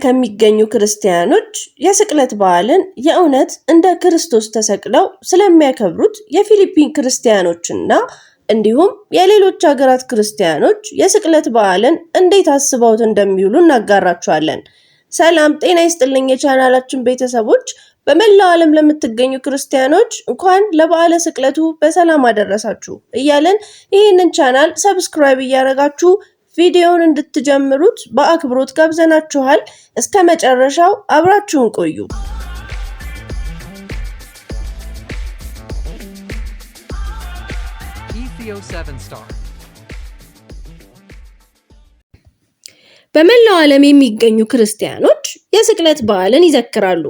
ከሚገኙ ክርስቲያኖች የስቅለት በዓልን የእውነት እንደ ክርስቶስ ተሰቅለው ስለሚያከብሩት የፊሊፒን ክርስቲያኖችና እንዲሁም የሌሎች ሀገራት ክርስቲያኖች የስቅለት በዓልን እንዴት አስበውት እንደሚውሉ እናጋራችኋለን። ሰላም ጤና ይስጥልኝ የቻናላችን ቤተሰቦች፣ በመላው ዓለም ለምትገኙ ክርስቲያኖች እንኳን ለበዓለ ስቅለቱ በሰላም አደረሳችሁ እያለን ይህንን ቻናል ሰብስክራይብ እያደረጋችሁ ቪዲዮውን እንድትጀምሩት በአክብሮት ጋብዘናችኋል። እስከ መጨረሻው አብራችሁን ቆዩ። በመላው ዓለም የሚገኙ ክርስቲያኖች የስቅለት በዓልን ይዘክራሉ።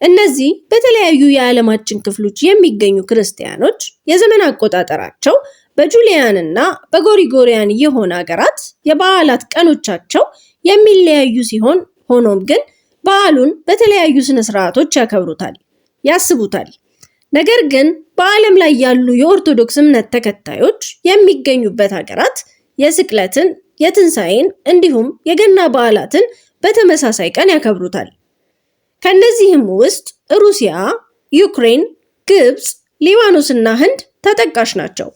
እነዚህ በተለያዩ የዓለማችን ክፍሎች የሚገኙ ክርስቲያኖች የዘመን አቆጣጠራቸው በጁሊያን እና በጎሪጎሪያን የሆነ ሀገራት የበዓላት ቀኖቻቸው የሚለያዩ ሲሆን ሆኖም ግን በዓሉን በተለያዩ ስነ ስርዓቶች ያከብሩታል፣ ያስቡታል። ነገር ግን በዓለም ላይ ያሉ የኦርቶዶክስ እምነት ተከታዮች የሚገኙበት ሀገራት የስቅለትን፣ የትንሣኤን እንዲሁም የገና በዓላትን በተመሳሳይ ቀን ያከብሩታል። ከነዚህም ውስጥ ሩሲያ፣ ዩክሬን፣ ግብፅ፣ ሊባኖስ እና ህንድ ተጠቃሽ ናቸው።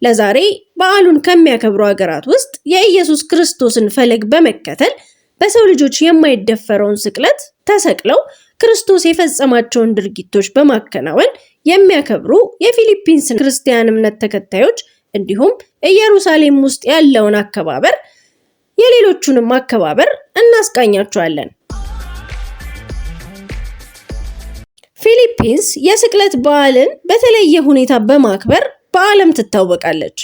ለዛሬ በዓሉን ከሚያከብሩ ሀገራት ውስጥ የኢየሱስ ክርስቶስን ፈለግ በመከተል በሰው ልጆች የማይደፈረውን ስቅለት ተሰቅለው ክርስቶስ የፈጸማቸውን ድርጊቶች በማከናወን የሚያከብሩ የፊሊፒንስ ክርስቲያን እምነት ተከታዮች እንዲሁም ኢየሩሳሌም ውስጥ ያለውን አከባበር፣ የሌሎቹንም አከባበር እናስቃኛቸዋለን። ፊሊፒንስ የስቅለት በዓልን በተለየ ሁኔታ በማክበር በዓለም ትታወቃለች።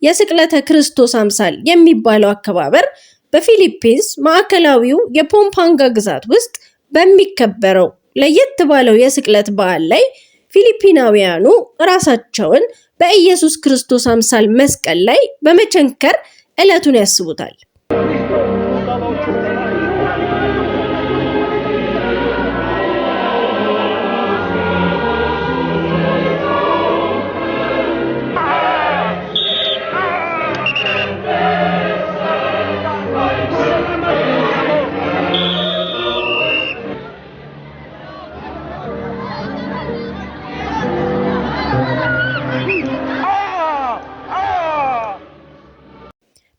የስቅለተ ክርስቶስ አምሳል የሚባለው አከባበር በፊሊፒንስ ማዕከላዊው የፓምፓንጋ ግዛት ውስጥ በሚከበረው ለየት ባለው የስቅለት በዓል ላይ ፊሊፒናውያኑ ራሳቸውን በኢየሱስ ክርስቶስ አምሳል መስቀል ላይ በመቸንከር ዕለቱን ያስቡታል።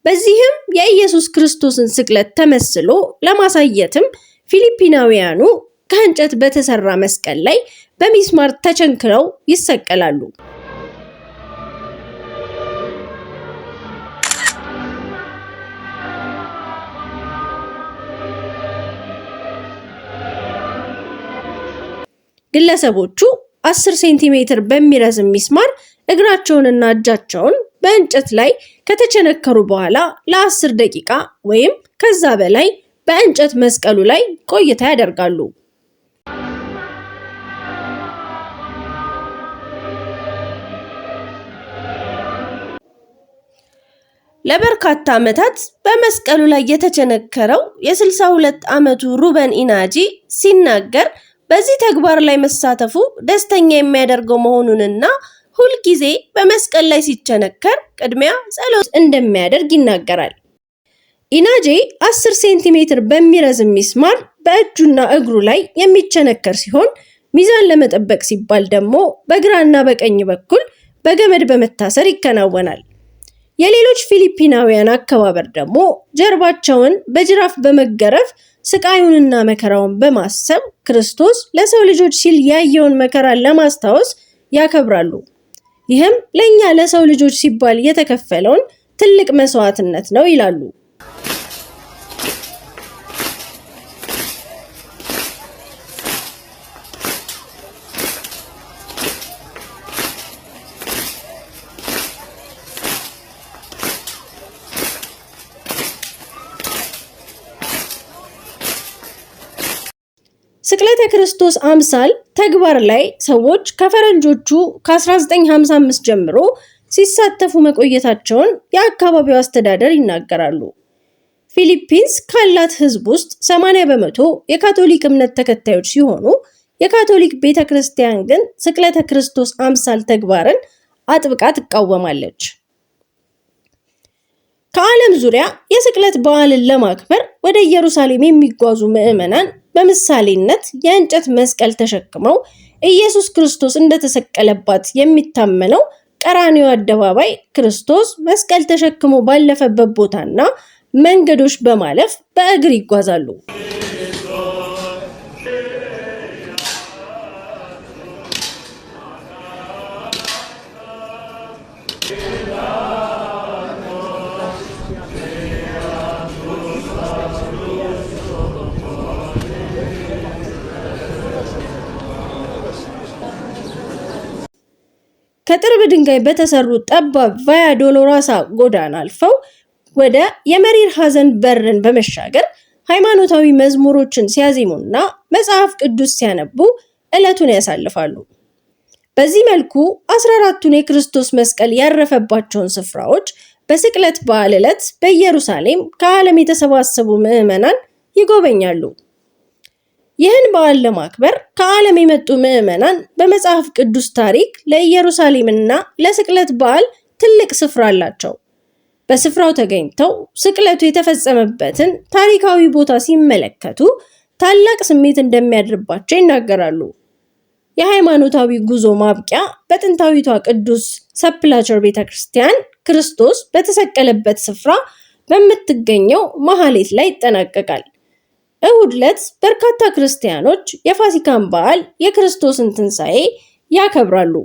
በዚህም የኢየሱስ ክርስቶስን ስቅለት ተመስሎ ለማሳየትም ፊሊፒናውያኑ ከእንጨት በተሰራ መስቀል ላይ በሚስማር ተቸንክረው ይሰቀላሉ። ግለሰቦቹ 10 ሴንቲሜትር በሚረዝም ሚስማር እግራቸውንና እጃቸውን በእንጨት ላይ ከተቸነከሩ በኋላ ለ10 ደቂቃ ወይም ከዛ በላይ በእንጨት መስቀሉ ላይ ቆይታ ያደርጋሉ። ለበርካታ ዓመታት በመስቀሉ ላይ የተቸነከረው የ62 ዓመቱ ሩበን ኢናጂ ሲናገር በዚህ ተግባር ላይ መሳተፉ ደስተኛ የሚያደርገው መሆኑንና ሁልጊዜ በመስቀል ላይ ሲቸነከር ቅድሚያ ጸሎት እንደሚያደርግ ይናገራል። ኢናጄ 10 ሴንቲሜትር በሚረዝም ሚስማር በእጁና እግሩ ላይ የሚቸነከር ሲሆን ሚዛን ለመጠበቅ ሲባል ደግሞ በግራና በቀኝ በኩል በገመድ በመታሰር ይከናወናል። የሌሎች ፊሊፒናውያን አከባበር ደግሞ ጀርባቸውን በጅራፍ በመገረፍ ስቃዩንና መከራውን በማሰብ ክርስቶስ ለሰው ልጆች ሲል ያየውን መከራ ለማስታወስ ያከብራሉ። ይህም ለኛ ለሰው ልጆች ሲባል የተከፈለውን ትልቅ መስዋዕትነት ነው ይላሉ። ስቅለተ ክርስቶስ አምሳል ተግባር ላይ ሰዎች ከፈረንጆቹ ከ1955 ጀምሮ ሲሳተፉ መቆየታቸውን የአካባቢው አስተዳደር ይናገራሉ። ፊሊፒንስ ካላት ሕዝብ ውስጥ 80% የካቶሊክ እምነት ተከታዮች ሲሆኑ የካቶሊክ ቤተክርስቲያን ግን ስቅለተ ክርስቶስ አምሳል ተግባርን አጥብቃ ትቃወማለች። ከዓለም ዙሪያ የስቅለት በዓልን ለማክበር ወደ ኢየሩሳሌም የሚጓዙ ምዕመናን በምሳሌነት የእንጨት መስቀል ተሸክመው ኢየሱስ ክርስቶስ እንደተሰቀለባት የሚታመነው ቀራንዮ አደባባይ ክርስቶስ መስቀል ተሸክሞ ባለፈበት ቦታና መንገዶች በማለፍ በእግር ይጓዛሉ። ከጥርብ ድንጋይ በተሰሩ ጠባብ ቫያ ዶሎራሳ ጎዳና አልፈው ወደ የመሪር ሐዘን በርን በመሻገር ሃይማኖታዊ መዝሙሮችን ሲያዜሙና መጽሐፍ ቅዱስ ሲያነቡ ዕለቱን ያሳልፋሉ። በዚህ መልኩ 14ቱን የክርስቶስ መስቀል ያረፈባቸውን ስፍራዎች በስቅለት በዓል ዕለት በኢየሩሳሌም ከዓለም የተሰባሰቡ ምዕመናን ይጎበኛሉ። ይህን በዓል ለማክበር ከዓለም የመጡ ምዕመናን በመጽሐፍ ቅዱስ ታሪክ ለኢየሩሳሌምና ለስቅለት በዓል ትልቅ ስፍራ አላቸው። በስፍራው ተገኝተው ስቅለቱ የተፈጸመበትን ታሪካዊ ቦታ ሲመለከቱ ታላቅ ስሜት እንደሚያድርባቸው ይናገራሉ። የሃይማኖታዊ ጉዞ ማብቂያ በጥንታዊቷ ቅዱስ ሰፕላቸር ቤተክርስቲያን ክርስቶስ በተሰቀለበት ስፍራ በምትገኘው መሐሌት ላይ ይጠናቀቃል። እሁድ ዕለት በርካታ ክርስቲያኖች የፋሲካን በዓል የክርስቶስን ትንሣኤ ያከብራሉ።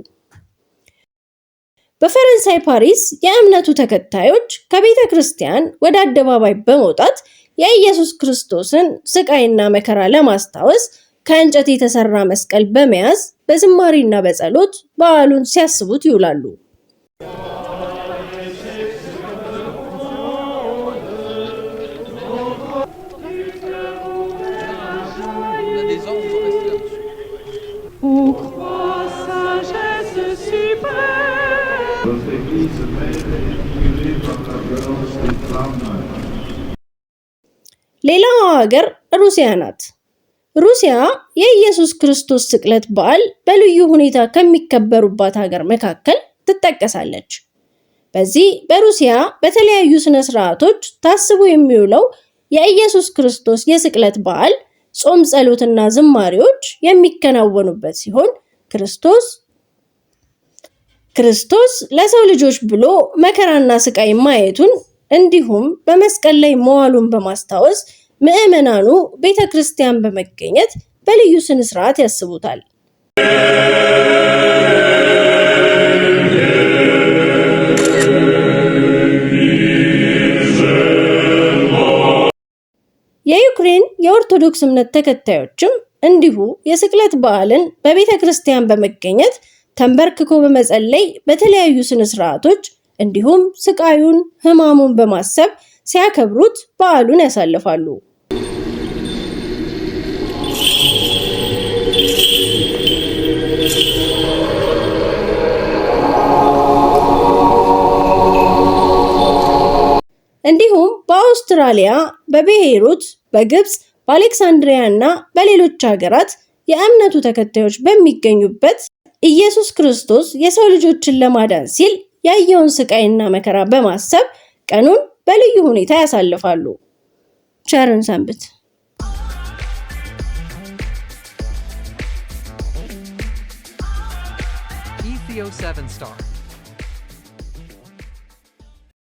በፈረንሳይ ፓሪስ የእምነቱ ተከታዮች ከቤተ ክርስቲያን ወደ አደባባይ በመውጣት የኢየሱስ ክርስቶስን ስቃይና መከራ ለማስታወስ ከእንጨት የተሰራ መስቀል በመያዝ በዝማሬና በጸሎት በዓሉን ሲያስቡት ይውላሉ። ሌላዋ ሀገር ሩሲያ ናት። ሩሲያ የኢየሱስ ክርስቶስ ስቅለት በዓል በልዩ ሁኔታ ከሚከበሩባት ሀገር መካከል ትጠቀሳለች። በዚህ በሩሲያ በተለያዩ ስነ ስርዓቶች ታስቦ የሚውለው የኢየሱስ ክርስቶስ የስቅለት በዓል ጾም፣ ጸሎትና ዝማሬዎች የሚከናወኑበት ሲሆን ክርስቶስ ለሰው ልጆች ብሎ መከራና ስቃይ ማየቱን እንዲሁም በመስቀል ላይ መዋሉን በማስታወስ ምዕመናኑ ቤተ ክርስቲያን በመገኘት በልዩ ስነ ስርዓት ያስቡታል። የዩክሬን የኦርቶዶክስ እምነት ተከታዮችም እንዲሁ የስቅለት በዓልን በቤተ ክርስቲያን በመገኘት ተንበርክኮ በመጸለይ በተለያዩ ስነ ስርዓቶች እንዲሁም ስቃዩን፣ ሕማሙን በማሰብ ሲያከብሩት በዓሉን ያሳልፋሉ። እንዲሁም በአውስትራሊያ፣ በቤይሩት፣ በግብፅ፣ በአሌክሳንድሪያ እና በሌሎች ሀገራት የእምነቱ ተከታዮች በሚገኙበት ኢየሱስ ክርስቶስ የሰው ልጆችን ለማዳን ሲል ያየውን ስቃይና መከራ በማሰብ ቀኑን በልዩ ሁኔታ ያሳልፋሉ። ቸርን ሰንብት። Ethio 7 Star